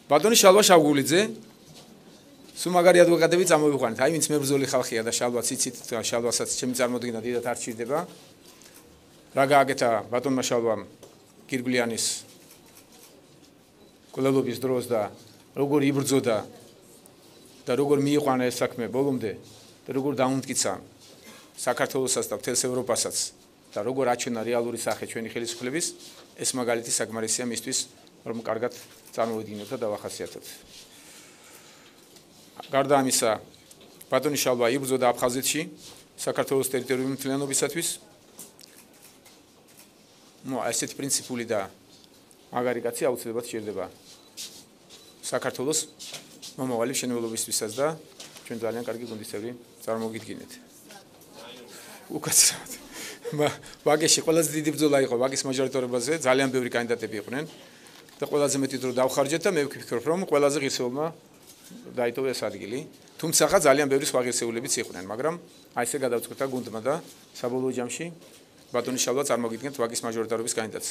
ბატონი შალვა შავგულიძე სულ მაგარი ადვოკატები წამოვიყვანეთ. აი ვინც მებრძოლი ხალხია და შალვაც იცით, შალვასაც ჩემი წარმოდგენა დიდად არ სჭირდება. რა გააკეთა ბატონმა შალვამ გირგვლიანის კვლელობის დროს და როგორ იბრძოდა და როგორ მიიყვანა ეს საქმე ბოლომდე და როგორ დაუმტკიცა საქართველოსაც და მთელს ევროპასაც და როგორ აჩვენა რეალური სახე ჩვენი ხელისუფლების, ეს მაგალითი საკმარისია მისთვის, რომ კარგად წარმოვიდგინოთ და დავახასიათოთ. გარდა ამისა, ბატონი შალვა იბრძოდა აფხაზეთში საქართველოს ტერიტორიული მთლიანობისათვის. ესეთი პრინციპული და მაგარი კაცი აუცილებლად სჭირდება საქართველოს მომავალი მშენებლობისთვისაც და ჩვენ ძალიან კარგი გუნდის წევრი წარმოგიდგინეთ. უკაცრავად. ვაგეში ყველაზე დიდი ბრძოლა იყო ვაგის მაჟორიტარობაზე, ძალიან ბევრი კანდიდატები იყვნენ და ყველაზე მეტი დრო დავხარჯეთ და მე ვფიქრობ, რომ ყველაზე ღირსეულმა დაიტოვა ეს ადგილი. თუმცა ძალიან ბევრი სხვა ღირსეულებიც იყვნენ, მაგრამ აი ესე გადავწყვიტა გუნდმა და საბოლოო ჯამში ბატონი შალვა წარმოგიდგენთ ვაგის მაჟორიტარობის კანდიდატს.